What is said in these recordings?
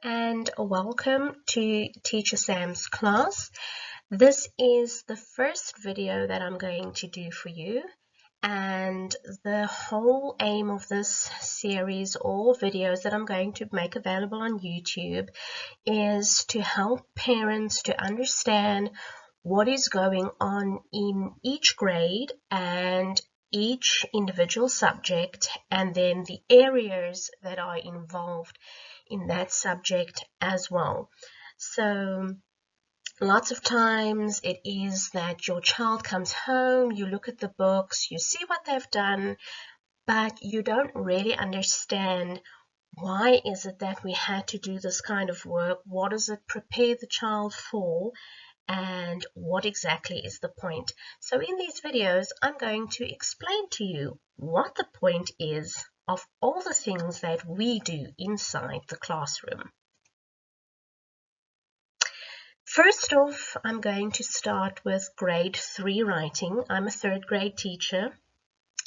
and welcome to Teacher Sam's class. This is the first video that I'm going to do for you, and the whole aim of this series or videos that I'm going to make available on YouTube is to help parents to understand what is going on in each grade and each individual subject, and then the areas that are involved in that subject as well. So lots of times it is that your child comes home, you look at the books, you see what they've done, but you don't really understand why is it that we had to do this kind of work, what does it prepare the child for, and what exactly is the point. So in these videos, I'm going to explain to you what the point is of all the things that we do inside the classroom. First off, I'm going to start with grade 3 writing. I'm a third grade teacher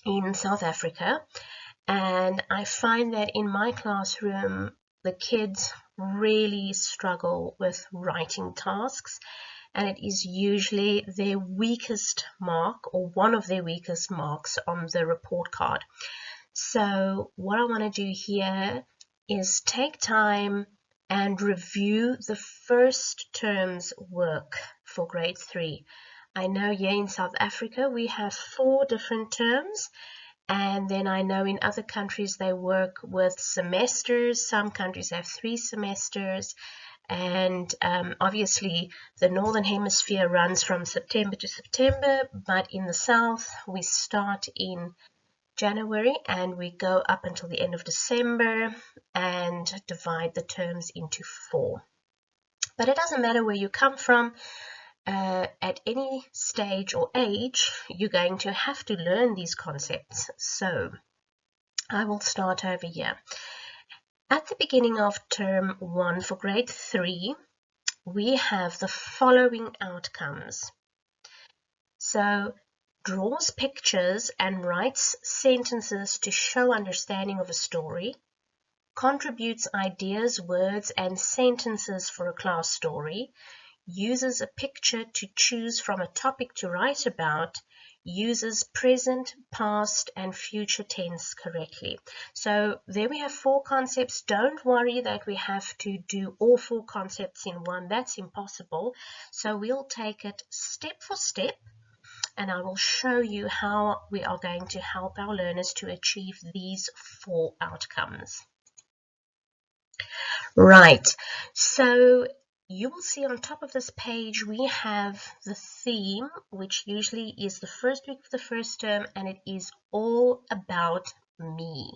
in South Africa, and I find that in my classroom, the kids really struggle with writing tasks, and it is usually their weakest mark or one of their weakest marks on the report card. So what I want to do here is take time and review the first term's work for grade 3. I know here in South Africa we have 4 different terms, and then I know in other countries they work with semesters. Some countries have 3 semesters. And obviously the Northern Hemisphere runs from September to September, but in the South we start in January and we go up until the end of December and divide the terms into 4. But it doesn't matter where you come from. At any stage or age, you're going to have to learn these concepts. So I will start over here. At the beginning of term 1 for grade 3, we have the following outcomes. So, draws pictures and writes sentences to show understanding of a story, contributes ideas, words, and sentences for a class story, uses a picture to choose from a topic to write about, uses present, past, and future tense correctly. So there we have 4 concepts. Don't worry that we have to do all 4 concepts in one. That's impossible. So we'll take it step for step, and I will show you how we are going to help our learners to achieve these 4 outcomes. Right, so you will see on top of this page we have the theme, which usually is the first week of the first term, and it is all about me.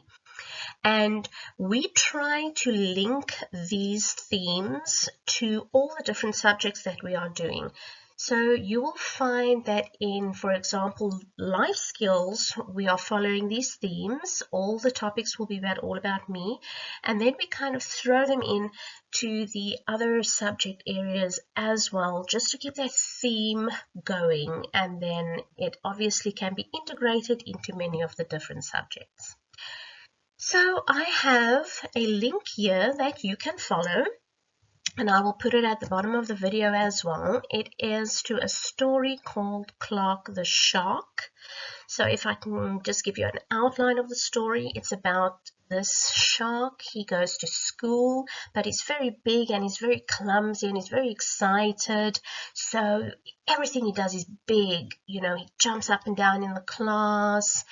And we try to link these themes to all the different subjects that we are doing. So you will find that in, for example, life skills, we are following these themes. All the topics will be all about me. And then we kind of throw them in to the other subject areas as well, just to keep that theme going. And then it obviously can be integrated into many of the different subjects. So I have a link here that you can follow, and I will put it at the bottom of the video as well. It is to a story called Clark the Shark. So if I can just give you an outline of the story, it's about this shark. He goes to school, but he's very big and he's very clumsy and he's very excited. So everything he does is big. You know, he jumps up and down in the class.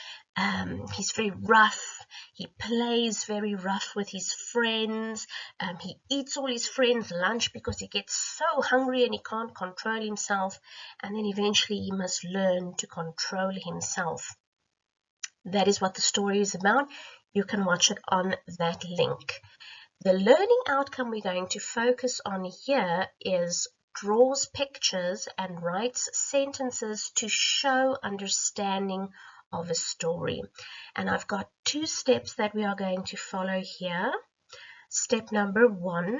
He's very rough. He plays very rough with his friends. He eats all his friends' lunch because he gets so hungry and he can't control himself. And then eventually he must learn to control himself. That is what the story is about. You can watch it on that link. The learning outcome we're going to focus on here is draws pictures and writes sentences to show understanding of a story. And I've got 2 steps that we are going to follow here. Step number 1,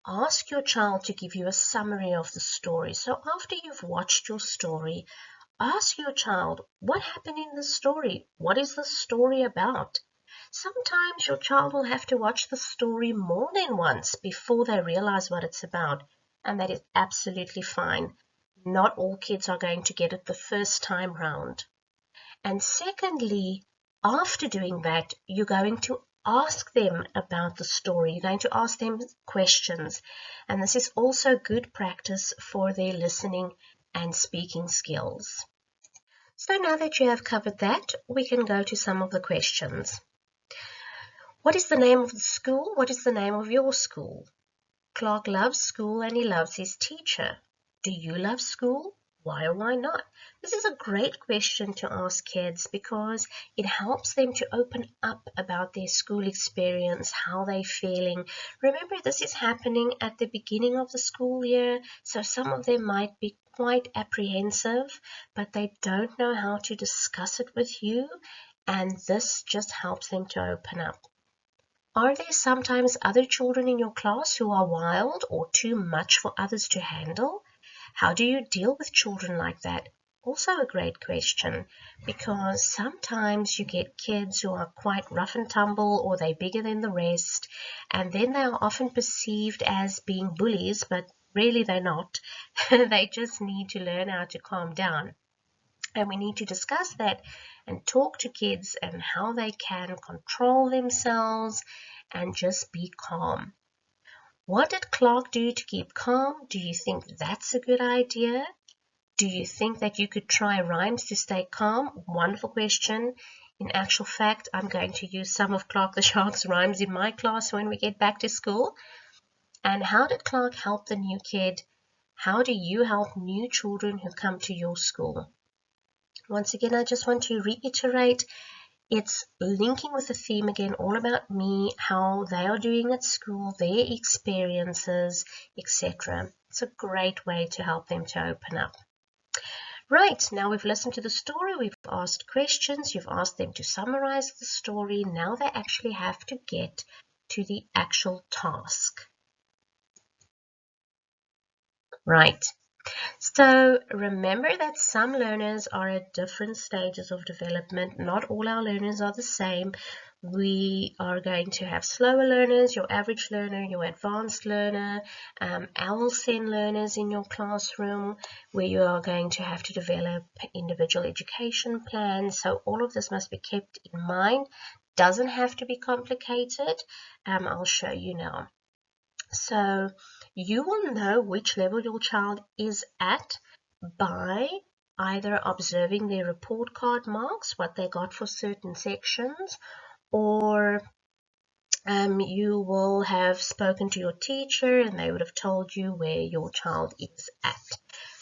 ask your child to give you a summary of the story. So after you've watched your story, ask your child, what happened in the story? What is the story about? Sometimes your child will have to watch the story more than once before they realize what it's about, and that is absolutely fine. Not all kids are going to get it the first time round. And secondly, after doing that, you're going to ask them about the story. You're going to ask them questions. And this is also good practice for their listening and speaking skills. So now that you have covered that, we can go to some of the questions. What is the name of the school? What is the name of your school? Clark loves school and he loves his teacher. Do you love school? Why or why not? This is a great question to ask kids because it helps them to open up about their school experience, how they're feeling. Remember, this is happening at the beginning of the school year, so some of them might be quite apprehensive, but they don't know how to discuss it with you, and this just helps them to open up. Are there sometimes other children in your class who are wild or too much for others to handle? How do you deal with children like that? Also a great question, because sometimes you get kids who are quite rough and tumble or they're bigger than the rest, and then they are often perceived as being bullies, but really they're not. They just need to learn how to calm down. And we need to discuss that and talk to kids and how they can control themselves and just be calm. What did Clark do to keep calm? Do you think that's a good idea? Do you think that you could try rhymes to stay calm? Wonderful question. In actual fact, I'm going to use some of Clark the Shark's rhymes in my class when we get back to school. And how did Clark help the new kid? How do you help new children who come to your school? Once again, I just want to reiterate, it's linking with the theme again, all about me, how they are doing at school, their experiences, etc. It's a great way to help them to open up. Right, now we've listened to the story, we've asked questions, you've asked them to summarize the story. Now they actually have to get to the actual task. Right. So remember that some learners are at different stages of development. Not all our learners are the same. We are going to have slower learners, your average learner, your advanced learner, LSEN learners in your classroom, where you are going to have to develop individual education plans. So all of this must be kept in mind. Doesn't have to be complicated. I'll show you now. So you will know which level your child is at by either observing their report card marks, what they got for certain sections, or you will have spoken to your teacher and they would have told you where your child is at.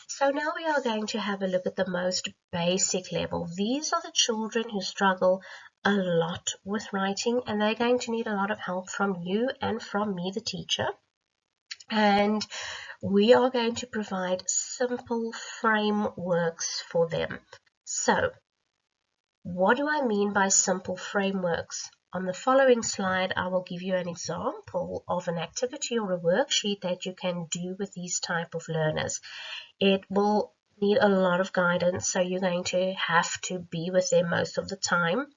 So now we are going to have a look at the most basic level. These are the children who struggle a lot with writing, and they're going to need a lot of help from you and from me, the teacher. And we are going to provide simple frameworks for them. So, what do I mean by simple frameworks? On the following slide, I will give you an example of an activity or a worksheet that you can do with these type of learners. It will need a lot of guidance, so you're going to have to be with them most of the time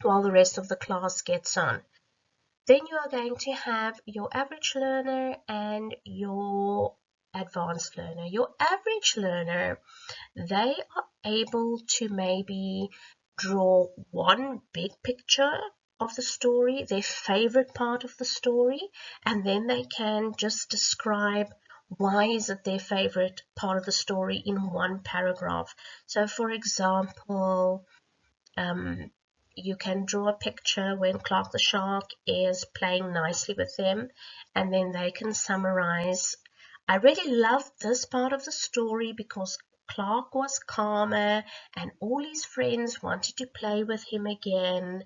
while the rest of the class gets on. Then you are going to have your average learner and your advanced learner. Your average learner, they are able to maybe draw one big picture of the story, their favorite part of the story, and then they can just describe why is it their favorite part of the story in one paragraph. So for example, you can draw a picture when Clark the Shark is playing nicely with them, and then they can summarize. I really love this part of the story because Clark was calmer and all his friends wanted to play with him again,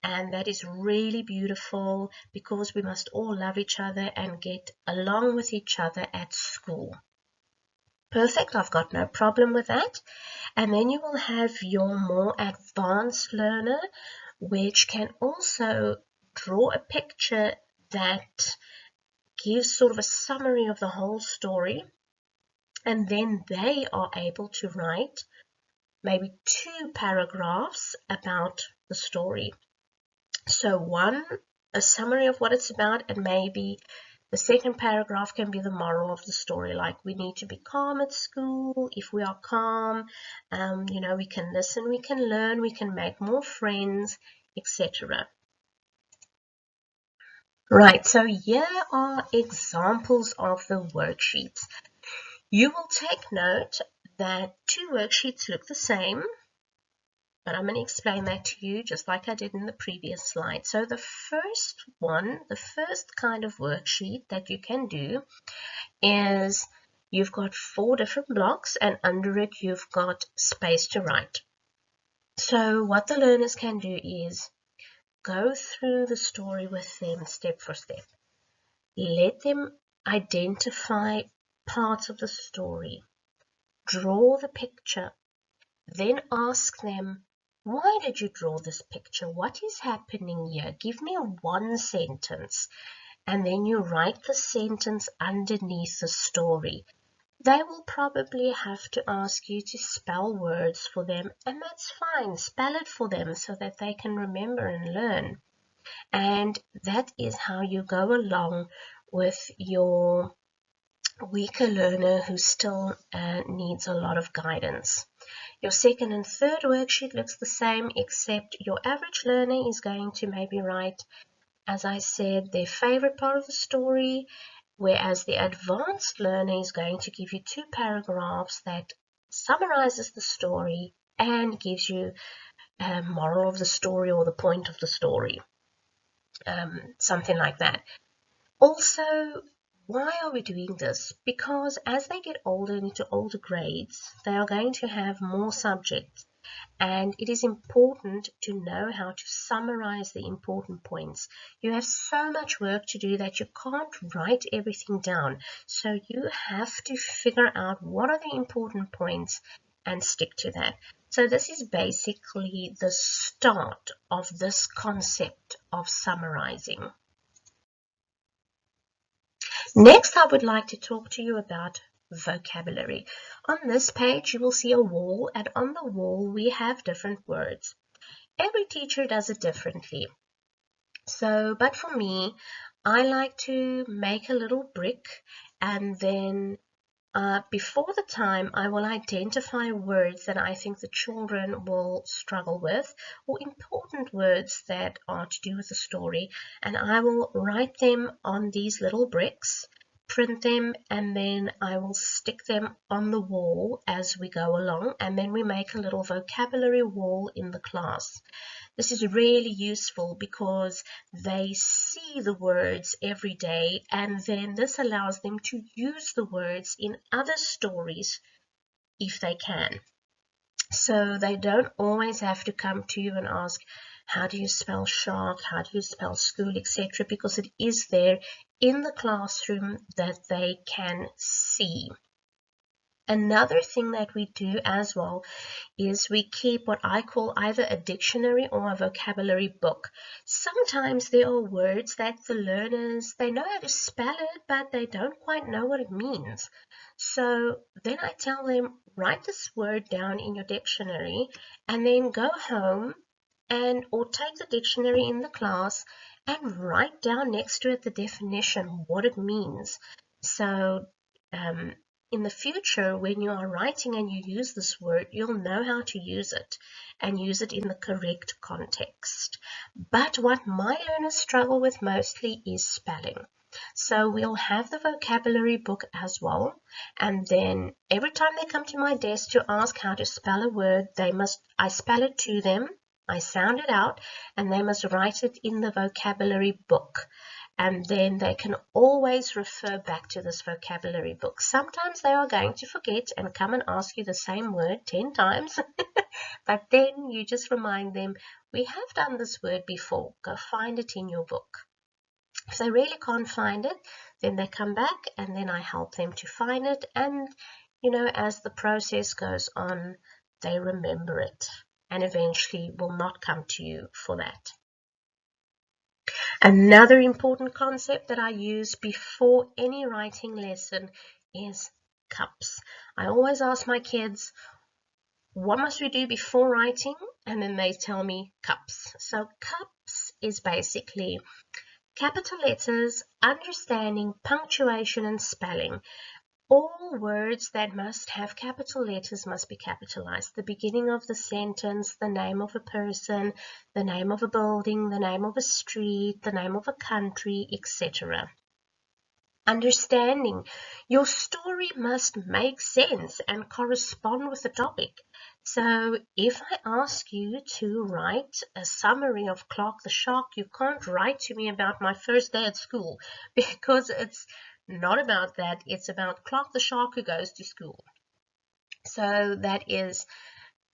and that is really beautiful because we must all love each other and get along with each other at school. Perfect, I've got no problem with that. And then you will have your more advanced learner, which can also draw a picture that gives sort of a summary of the whole story. And then they are able to write maybe 2 paragraphs about the story. So one, a summary of what it's about, and maybe the second paragraph can be the moral of the story, like we need to be calm at school. If we are calm, we can listen, we can learn, we can make more friends, etc. Right, so here are examples of the worksheets. You will take note that 2 worksheets look the same, but I'm going to explain that to you just like I did in the previous slide. So the first kind of worksheet that you can do is you've got 4 different blocks, and under it you've got space to write. So what the learners can do is go through the story with them step for step. Let them identify parts of the story, draw the picture, then ask them, why did you draw this picture? What is happening here? Give me 1 sentence. And then you write the sentence underneath the story. They will probably have to ask you to spell words for them, and that's fine. Spell it for them so that they can remember and learn. And that is how you go along with your weaker learner who still needs a lot of guidance. Your second and third worksheet looks the same, except your average learner is going to maybe write, as I said, their favorite part of the story, whereas the advanced learner is going to give you 2 paragraphs that summarizes the story and gives you a moral of the story or the point of the story, something like that. Also, why are we doing this? Because as they get older into older grades, they are going to have more subjects, and it is important to know how to summarize the important points. You have so much work to do that you can't write everything down. So you have to figure out what are the important points and stick to that. So this is basically the start of this concept of summarizing. Next, I would like to talk to you about vocabulary. On this page, you will see a wall, and on the wall, we have different words. Every teacher does it differently. But for me, I like to make a little brick, and then before the time, I will identify words that I think the children will struggle with, or important words that are to do with the story, and I will write them on these little bricks, print them, and then I will stick them on the wall as we go along, and then we make a little vocabulary wall in the class. This is really useful because they see the words every day, and then this allows them to use the words in other stories if they can. So they don't always have to come to you and ask, how do you spell shark, how do you spell school, etc., because it is there in the classroom that they can see. Another thing that we do as well is we keep what I call either a dictionary or a vocabulary book. Sometimes there are words that the learners, they know how to spell it, but they don't quite know what it means. So then I tell them, write this word down in your dictionary and then go home or take the dictionary in the class and write down next to it the definition, what it means. So in the future, when you are writing and you use this word, you'll know how to use it and use it in the correct context. But what my learners struggle with mostly is spelling. So we'll have the vocabulary book as well, and then every time they come to my desk to ask how to spell a word, I spell it to them, I sound it out, and they must write it in the vocabulary book. And then they can always refer back to this vocabulary book. Sometimes they are going to forget and come and ask you the same word 10 times, but then you just remind them, we have done this word before, go find it in your book. If they really can't find it, then they come back and then I help them to find it, and as the process goes on, they remember it and eventually will not come to you for that. Another important concept that I use before any writing lesson is cups. I always ask my kids, what must we do before writing? And then they tell me cups. So cups is basically capital letters, understanding, punctuation, and spelling. All words that must have capital letters must be capitalized. The beginning of the sentence, the name of a person, the name of a building, the name of a street, the name of a country, etc. Understanding. Your story must make sense and correspond with the topic. So if I ask you to write a summary of Clark the Shark, you can't write to me about my first day at school, because it's not about that. It's about Clark the Shark who goes to school. So that is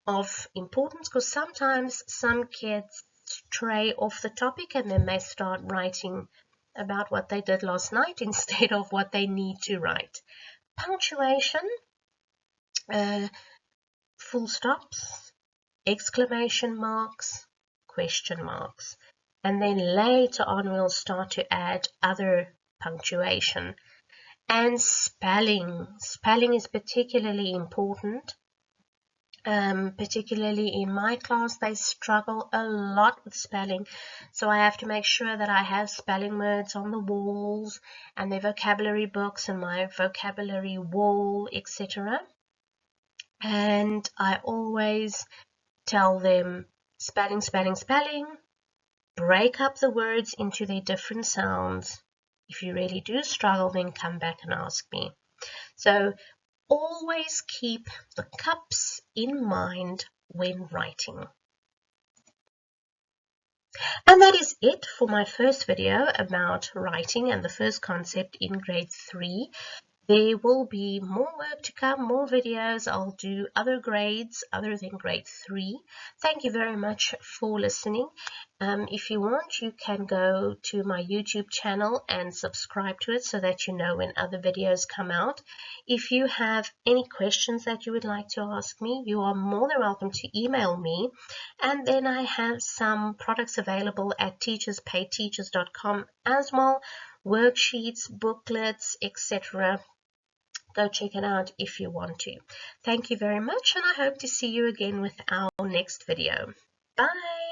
of importance, because sometimes some kids stray off the topic and then they start writing about what they did last night instead of what they need to write. Punctuation, full stops, exclamation marks, question marks. And then later on we'll start to add other punctuation. And spelling. Spelling is particularly important. Particularly in my class, they struggle a lot with spelling, so I have to make sure that I have spelling words on the walls and their vocabulary books and my vocabulary wall, etc. And I always tell them spelling, spelling, spelling, break up the words into their different sounds. If you really do struggle, then come back and ask me. So always keep the cups in mind when writing. And that is it for my first video about writing and the first concept in grade 3. There will be more work to come, more videos. I'll do other grades other than grade 3. Thank you very much for listening. If you want, you can go to my YouTube channel and subscribe to it so that you know when other videos come out. If you have any questions that you would like to ask me, you are more than welcome to email me. And then I have some products available at teacherspayteachers.com as well, worksheets, booklets, etc. Go check it out if you want to. Thank you very much, and I hope to see you again with our next video. Bye!